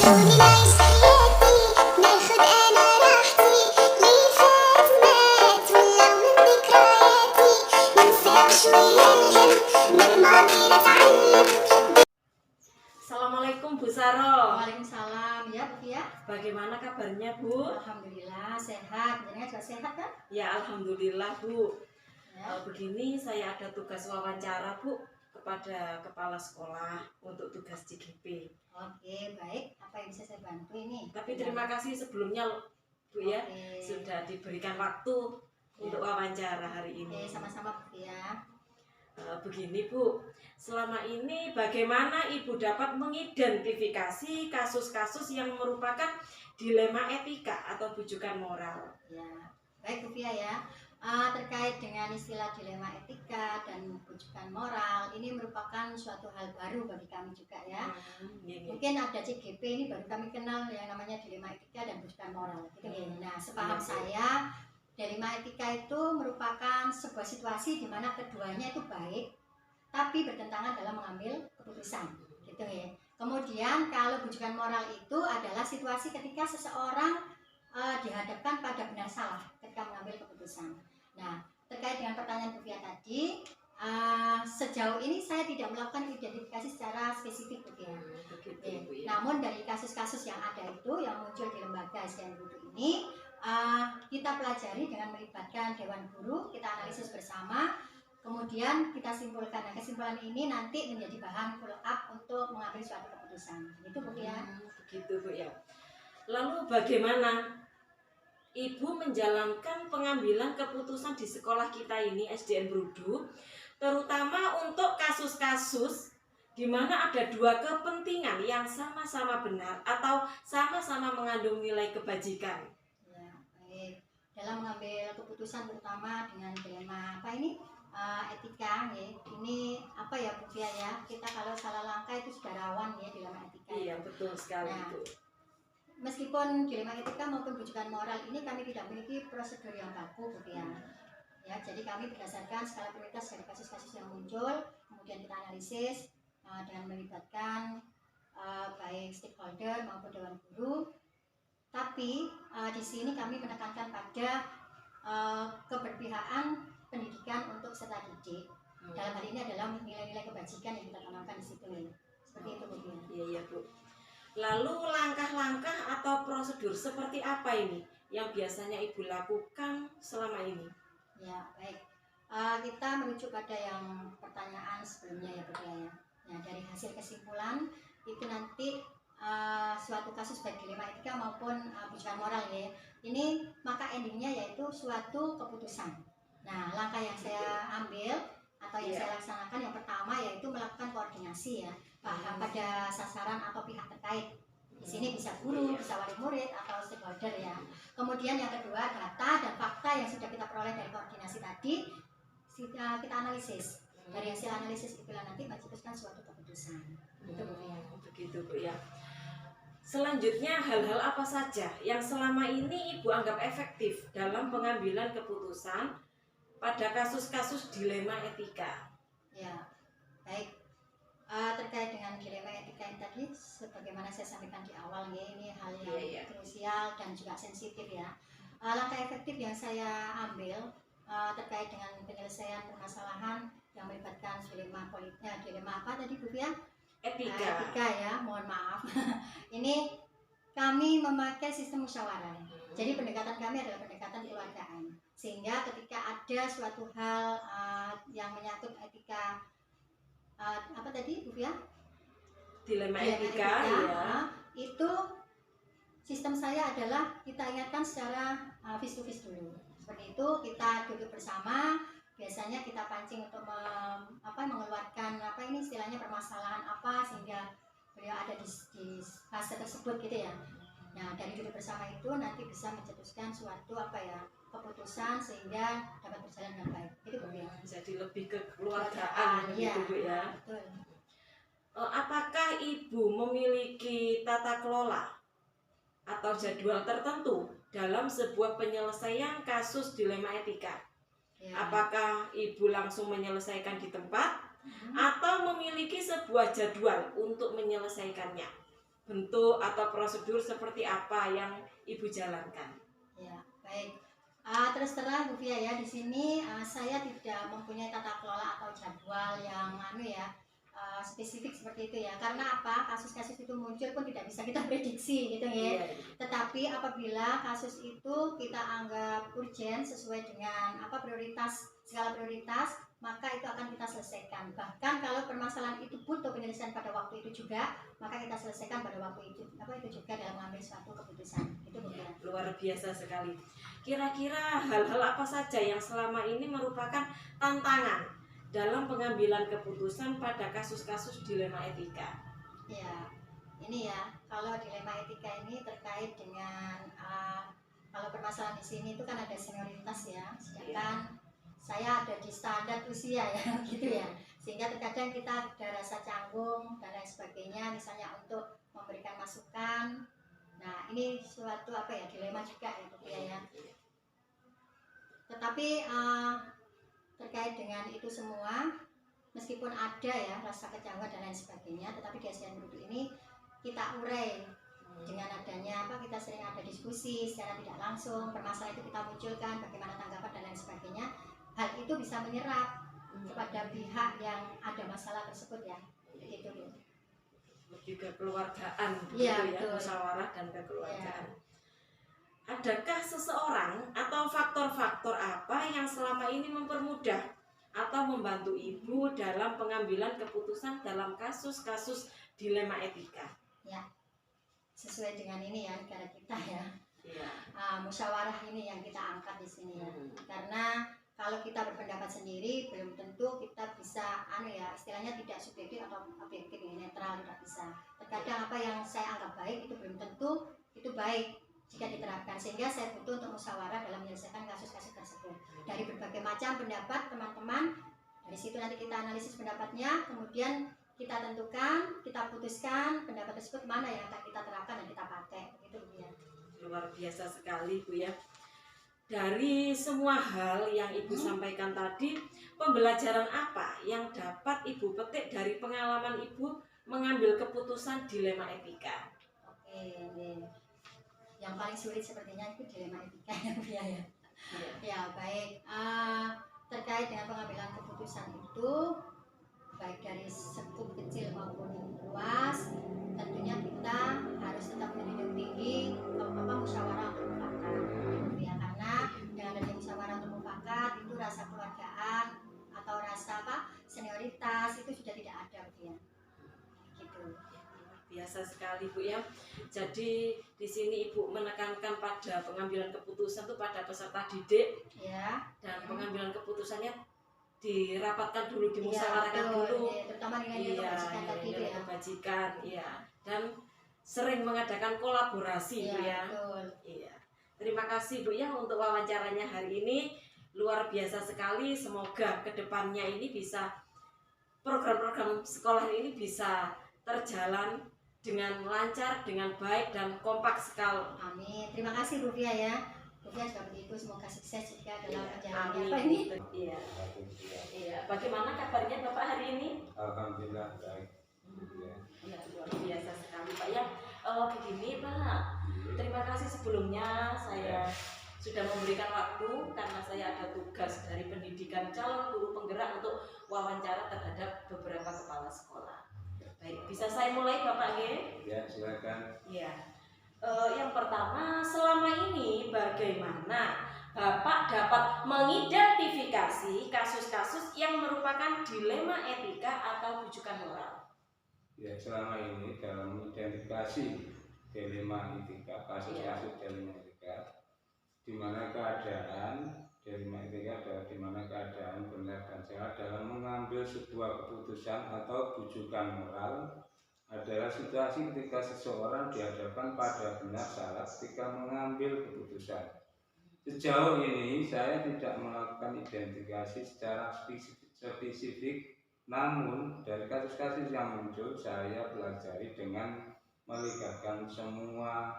خلوني نعيش حياتي ناخد انا راحتي اللي فات مات ولو من ذكرياتي ننسى شوية الهم من الماضي نتعلم. Assalamualaikum Bu Saro. Waalaikumsalam. Ya Bu ya. Bagaimana kabarnya Bu? Alhamdulillah sehat. Jenengan juga sehat kan? Ya alhamdulillah Bu. Ya. Begini saya ada tugas wawancara Bu kepada kepala sekolah untuk tugas CGP. Oke baik. Apa yang bisa saya bantu ini? Tapi terima kasih sebelumnya Bu ya, Oke. sudah diberikan waktu untuk wawancara hari ini. Oke sama-sama Bu ya. Begini Bu, selama ini bagaimana Ibu dapat mengidentifikasi kasus-kasus yang merupakan dilema etika atau bujukan moral? Ya baik Bu ya. Terkait dengan istilah dilema etika dan bujukan moral ini merupakan suatu hal baru bagi kami juga ya. Mungkin ada CGP ini baru kami kenal yang namanya dilema etika dan bujukan moral gitu ya. Nah sepaham saya dilema etika itu merupakan sebuah situasi di mana keduanya itu baik tapi bertentangan dalam mengambil keputusan gitu ya. Kemudian kalau bujukan moral itu adalah situasi ketika seseorang dihadapkan pada benar salah ketika mengambil keputusan. Nah, terkait dengan pertanyaan Bu Fia tadi, sejauh ini saya tidak melakukan identifikasi secara spesifik Bu Fia. Namun dari kasus-kasus yang ada itu yang muncul di lembaga SDN Guru ini, kita pelajari dengan melibatkan Dewan Guru, kita analisis bersama, kemudian kita simpulkan. Nah, kesimpulan ini nanti menjadi bahan follow up untuk mengambil suatu keputusan. Itu Bu Fia. Begitu Bu ya. Lalu bagaimana Ibu menjalankan pengambilan keputusan di sekolah kita ini SDN Brudu, terutama untuk kasus-kasus di mana ada dua kepentingan yang sama-sama benar atau sama-sama mengandung nilai kebajikan? Ya, baik. Dalam mengambil keputusan terutama dengan dilema apa ini etika ya. Ini apa ya Bu Fia ya? Kita kalau salah langkah itu sudah rawan ya dilema etika. Iya betul sekali Nah, Bu. Meskipun dilema etika maupun bujukan moral ini kami tidak memiliki prosedur yang baku Bu Fia. Ya, jadi kami berdasarkan skala prioritas dari kasus-kasus yang muncul, kemudian kita analisis dengan melibatkan baik stakeholder maupun Dewan Guru. Tapi di sini kami menekankan pada keberpihakan pendidikan untuk peserta didik. Dalam hal ini adalah nilai-nilai kebajikan yang kita tanamkan di situ. Seperti itu Bu Fia. Iya Bu. Lalu langkah-langkah atau prosedur seperti apa ini yang biasanya Ibu lakukan selama ini? Ya baik. Kita merujuk pada yang pertanyaan sebelumnya ya Bu Fia ya. Nah, dari hasil kesimpulan itu nanti suatu kasus baik dilema etika maupun bujukan moral ya. Ini maka endingnya yaitu suatu keputusan. Nah, langkah yang saya ambil atau yang saya laksanakan yang pertama yaitu melakukan koordinasi ya pada sasaran atau pihak terkait. Di sini bisa guru, bisa wali murid atau stakeholder ya. Kemudian yang kedua data dan fakta yang sudah kita peroleh dari koordinasi tadi kita analisis. Dari hasil analisis itulah nanti mencetuskan suatu keputusan. Itu Bu ya. Begitu Bu ya. Selanjutnya hal-hal apa saja yang selama ini Ibu anggap efektif dalam pengambilan keputusan pada kasus-kasus dilema etika? Ya, baik. Terkait dengan dilema etika yang tadi, sebagaimana saya sampaikan di awal ya, ini hal yang krusial dan juga sensitif ya. Langkah efektif yang saya ambil terkait dengan penyelesaian permasalahan yang melibatkan dilema apa tadi Bu Fia? Etika ya, mohon maaf. Ini kami memakai sistem musyawarah. Jadi pendekatan kami adalah pendekatan keluargaan. Sehingga ketika ada suatu hal yang menyangkut etika apa tadi Bu Fia? Dilema etika ya. Itu sistem saya adalah kita ingatkan secara face to face dulu. Seperti itu kita duduk bersama, biasanya kita pancing untuk mengeluarkan apa ini istilahnya permasalahan apa sehingga beliau ada di fase tersebut gitu ya. Nah, dari duduk bersama itu nanti bisa mencetuskan suatu keputusan sehingga dapat berjalan dengan baik. Itu Bu ya. Jadi lebih ke keluargaan gitu Bu ya. Betul. Apakah Ibu memiliki tata kelola atau jadwal tertentu dalam sebuah penyelesaian kasus dilema etika? Ya. Apakah ibu langsung menyelesaikan di tempat atau memiliki sebuah jadwal untuk menyelesaikannya? Bentuk atau prosedur seperti apa yang ibu jalankan? Ya, baik. Terus terang Bu Fia ya, di sini saya tidak mempunyai tata kelola atau jadwal yang spesifik seperti itu ya. Karena apa? Kasus-kasus itu muncul pun tidak bisa kita prediksi gitu ya. Iya. Tetapi apabila kasus itu kita anggap urgent sesuai dengan skala prioritas, maka itu akan kita selesaikan. Bahkan kalau permasalahan itu butuh penyelesaian pada waktu itu juga, maka kita selesaikan pada waktu itu. Itu juga dalam mengambil suatu keputusan. Itu Bu Fia. Luar biasa sekali. Kira-kira hal-hal apa saja yang selama ini merupakan tantangan dalam pengambilan keputusan pada kasus-kasus dilema etika? Ya, ini ya, kalau dilema etika ini terkait dengan kalau permasalahan di sini itu kan ada senioritas ya, sedangkan saya ada di standar usia ya, gitu ya. Sehingga terkadang kita ada rasa canggung dan lain sebagainya, misalnya untuk memberikan masukan. Nah, ini suatu dilema juga ya, Bu Fia ya. Tetapi terkait dengan itu semua, meskipun ada ya rasa kecanggungan dan lain sebagainya, tetapi di SDN Brudu ini kita urai dengan adanya kita sering ada diskusi secara tidak langsung, permasalahan itu kita munculkan, bagaimana tanggapan dan lain sebagainya. Hal itu bisa menyerap kepada pihak yang ada masalah tersebut ya, begitu Bu. Lebih kekeluargaan Iya, gitu ya, betul. musyawarah dan kekeluargaan. Adakah seseorang atau faktor-faktor apa yang selama ini mempermudah atau membantu ibu dalam pengambilan keputusan dalam kasus-kasus dilema etika? Ya, sesuai dengan ini ya negara kita ya. Iya. Musyawarah ini yang kita angkat di sini ya. Karena kalau kita berpendapat sendiri belum tentu kita bisa istilahnya tidak subjektif atau objektif ya, netral, tidak bisa. Terkadang apa yang saya anggap baik itu belum tentu itu baik jika diterapkan, sehingga saya butuh untuk musyawarah dalam menyelesaikan kasus-kasus tersebut dari berbagai macam pendapat teman-teman. Dari situ nanti kita analisis pendapatnya, kemudian kita tentukan, kita putuskan pendapat tersebut mana yang akan kita terapkan dan kita pakai, begitu Bu ya. Luar biasa sekali Bu ya. Dari semua hal yang ibu sampaikan tadi, pembelajaran apa yang dapat ibu petik dari pengalaman ibu mengambil keputusan dilema etika? Oke. Yang paling sulit sepertinya itu dilema etika ya Bu ya. Ya baik, terkait dengan pengambilan keputusan itu baik dari skup kecil maupun luas, tentunya kita harus tetap menjunjung tinggi musyawarah untuk mufakat ya, karena dengan adanya musyawarah untuk mufakat itu rasa keluargaan atau rasa senioritas itu sudah tidak ada ya. Gitu. Biasa sekali Bu ya. Jadi di sini Ibu menekankan pada pengambilan keputusan itu pada peserta didik Ya. dan pengambilan keputusannya dirapatkan dulu, dimusyawarahkan dulu. Ya, terutama dengan kebajikan tadi nilai ya. kebajikan, iya. Dan sering mengadakan kolaborasi Bu ya. Betul. Iya. Terima kasih Bu ya untuk wawancaranya hari ini. Luar biasa sekali. Semoga kedepannya ini bisa program-program sekolah ini bisa terjalan dengan lancar, dengan baik dan kompak sekali. Amin. Terima kasih Bu Fia ya. Bu Fia juga begitu, semoga sukses juga dalam menjalani Amin. ini. Iya. Iya. Bagaimana kabarnya Bapak hari ini? Alhamdulillah baik. Ya, luar biasa sekali Pak ya. Begini Pak, terima kasih sebelumnya saya sudah memberikan waktu karena saya ada tugas dari pendidikan calon guru penggerak untuk wawancara terhadap beberapa kepala sekolah. Baik, bisa saya mulai Bapak G? Ya, silakan. Ya. Yang pertama, selama ini bagaimana Bapak dapat mengidentifikasi kasus-kasus yang merupakan dilema etika atau rujukan moral? Ya, selama ini dalam mengidentifikasi dilema etika, kasus-kasus dilema etika, di mana keadaan dilema etika adalah di mana keadaan benar dan salah dalam mengambil sebuah keputusan atau rujukan moral adalah situasi ketika seseorang dihadapkan pada benar salah ketika mengambil keputusan. Sejauh ini saya tidak melakukan identifikasi secara spesifik, namun dari kasus-kasus yang muncul saya pelajari dengan melibatkan semua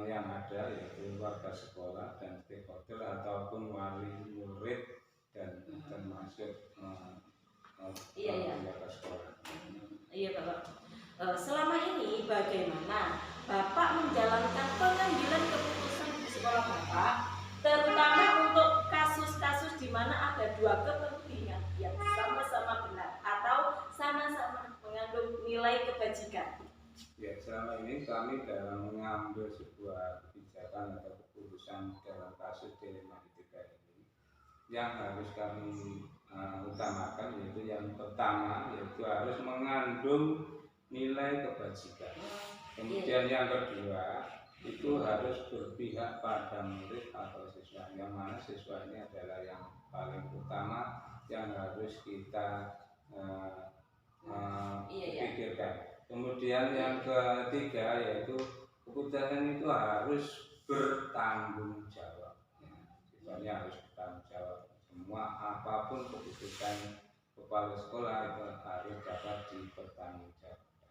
yang ada, yaitu warga sekolah dan stakeholder ataupun wali murid selama ini bagaimana Bapak menjalankan pengambilan keputusan di sekolah Bapak, terutama untuk kasus-kasus di mana ada dua kepentingan yang sama-sama benar atau sama-sama mengandung nilai kebajikan. Ya, selama ini kami dalam mengambil sebuah kebijakan atau keputusan dalam kasus dilema etika ini, yang harus kami utamakan yaitu yang pertama yaitu harus mengandung nilai kebajikan. Kemudian yang kedua itu harus berpihak pada murid atau siswa, yang mana siswa ini adalah yang paling utama yang harus kita pikirkan. Kemudian yang ketiga yaitu keputusan itu harus bertanggung jawab. Siswanya harus bertanggung jawab. Semua apapun keputusan kepala sekolah itu harus dapat dipertanggungjawabkan.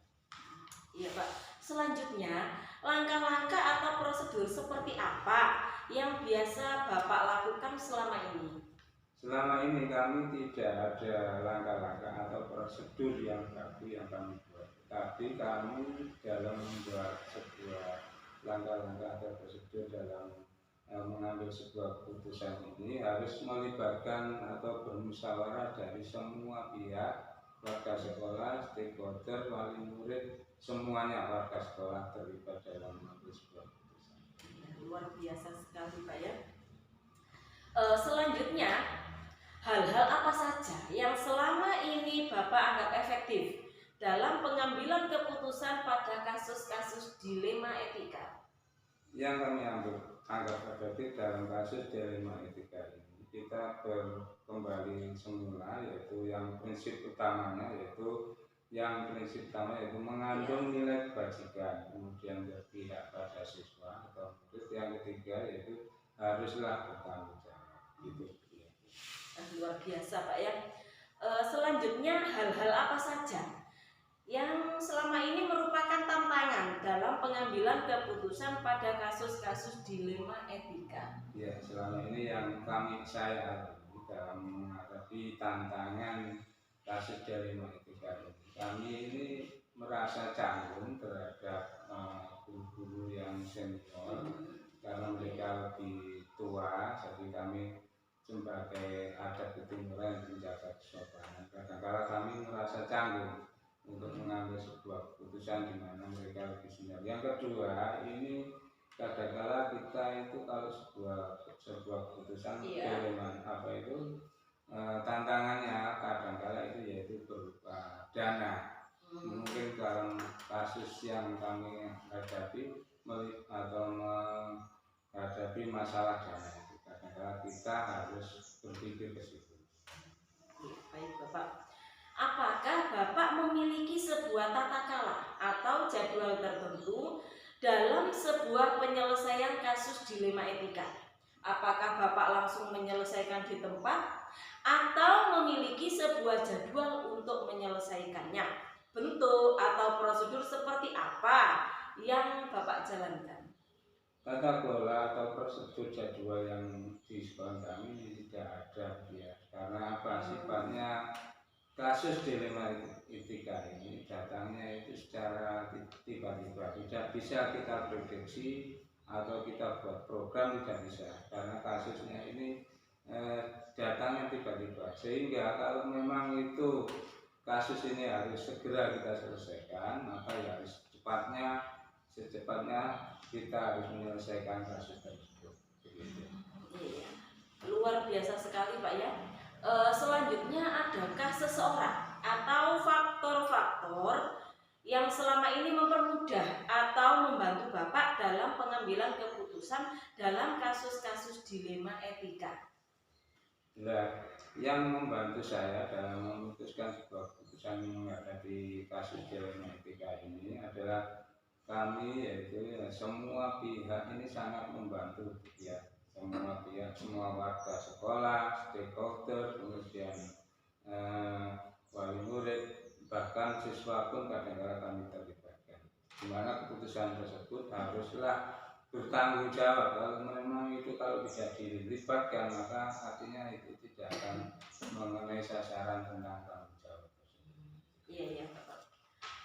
Iya Pak. Selanjutnya, langkah-langkah atau prosedur seperti apa yang biasa Bapak lakukan selama ini? Selama ini kami tidak ada langkah-langkah atau prosedur yang baku yang kami buat. Tapi kami dalam membuat sebuah langkah-langkah atau prosedur dalam mengambil sebuah keputusan ini harus melibatkan atau bermusyawarah dari semua pihak, warga sekolah, stakeholder, wali murid, semuanya warga sekolah terlibat dalam mengambil sebuah keputusan. Luar biasa sekali Pak ya. Selanjutnya, hal-hal apa saja yang selama ini Bapak anggap efektif dalam pengambilan keputusan pada kasus-kasus dilema etika? Yang kami anggap efektif dalam kasus dilema etika ini, kita kembali semula yaitu yang prinsip utamanya yaitu mengandung nilai kebajikan, kemudian berpihak pada siswa atau murid, yang ketiga yaitu haruslah bertanggung jawab. Gitu. Luar biasa Pak ya. Selanjutnya, hal-hal apa saja yang selama ini merupakan tantangan dalam pengambilan keputusan pada kasus-kasus dilema etika? Ya, selama ini yang saya alami dalam menghadapi tantangan kasus dilema etika ini, kami ini merasa canggung terhadap guru-guru yang senior karena mereka lebih tua, jadi kami sebagai adat ketimuran menjaga kesopanan. Kadang-kadang kami merasa canggung untuk mengambil sebuah keputusan di mana mereka lebih senior. Yang kedua, ini kadang-kadang kita itu kalau sebuah keputusan dilema tantangannya kadang-kadang itu yaitu berupa dana. Mungkin dalam kasus yang kami hadapi atau menghadapi masalah dana, kadang-kadang kita harus berpikir ke situ. Baik Bapak. Apakah Bapak memiliki sebuah tata cara atau jadwal tertentu dalam sebuah penyelesaian kasus dilema etika? Apakah Bapak langsung menyelesaikan di tempat atau memiliki sebuah jadwal untuk menyelesaikannya? Bentuk atau prosedur seperti apa yang Bapak jalankan? Tata kelola atau prosedur jadwal yang di sekolah kami tidak ada ya, karena apa sifatnya kasus dilema etika ini datangnya itu secara tiba-tiba, tidak bisa kita prediksi atau kita buat program, tidak bisa karena kasusnya ini datangnya tiba-tiba, sehingga kalau memang itu kasus ini harus segera kita selesaikan, maka ya harus secepatnya kita harus menyelesaikan kasus tersebut. Iya, luar biasa sekali Pak ya. Selanjutnya, adakah seseorang atau faktor-faktor yang selama ini mempermudah atau membantu Bapak dalam pengambilan keputusan dalam kasus-kasus dilema etika? Nah, yang membantu saya dalam memutuskan sebuah keputusan menghadapi kasus dilema etika ini adalah kami, yaitu semua pihak ini sangat membantu ya. Semua pihak, semua warga sekolah, stakeholder, kemudian wali murid, bahkan siswa pun kadang-kadang kami terlibatkan. Di mana keputusan tersebut haruslah bertanggung jawab. Kalau memang itu kalau tidak dilibatkan, maka artinya itu tidak akan mengenai sasaran tentang tanggung jawab tersebut. Iya Bapak.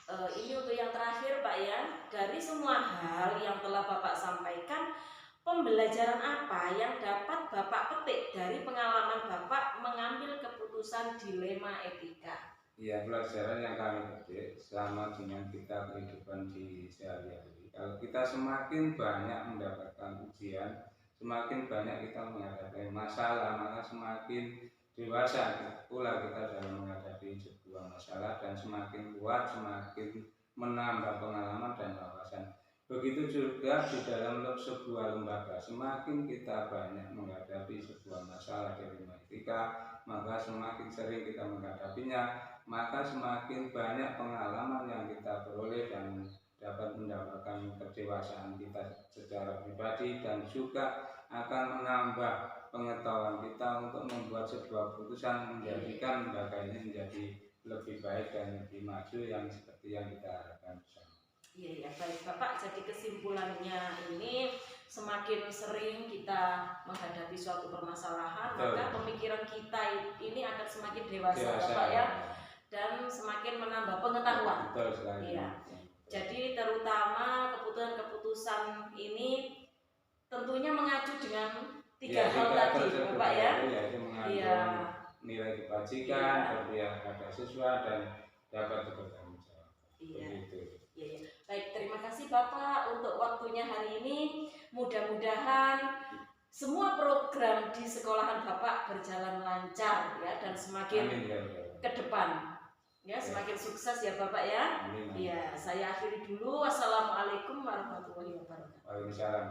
Ini untuk yang terakhir Pak ya, dari semua hal yang telah Bapak sampaikan, pembelajaran apa yang dapat Bapak petik dari pengalaman Bapak mengambil keputusan dilema etika? Ya, pelajaran yang kami petik selama dengan kita kehidupan di sehari-hari. Kalau kita semakin banyak mendapatkan ujian, semakin banyak kita menghadapi masalah, maka semakin dewasa pula kita dalam menghadapi sebuah masalah dan semakin kuat, semakin menambah pengalaman dan wawasan. Begitu juga di dalam sebuah lembaga, semakin kita banyak menghadapi sebuah masalah dari etika, maka semakin sering kita menghadapinya, maka semakin banyak pengalaman yang kita peroleh dan dapat mendapatkan kedewasaan kita secara pribadi dan juga akan menambah pengetahuan kita untuk membuat sebuah keputusan menjadikan lembaga ini menjadi lebih baik dan lebih maju yang seperti yang kita harapkan bersama. Iya ya, baik Bapak. Jadi kesimpulannya ini semakin sering kita menghadapi suatu permasalahan, maka pemikiran kita ini akan semakin dewasa Bapak ya, dan semakin menambah pengetahuan. Betul sekali. Iya. Jadi terutama keputusan-keputusan ini tentunya mengacu dengan tiga hal tadi Bapak ya. Iya. Nilai kebajikan, berpihak pada siswa dan dapat bertanggung jawab. Iya. Iya. Baik, terima kasih Bapak untuk waktunya hari ini. Mudah-mudahan semua program di sekolahan Bapak berjalan lancar ya, dan semakin ke depan. Ya, semakin sukses ya Bapak ya. Iya, saya akhiri dulu. Wassalamualaikum warahmatullahi wabarakatuh. Waalaikumsalam.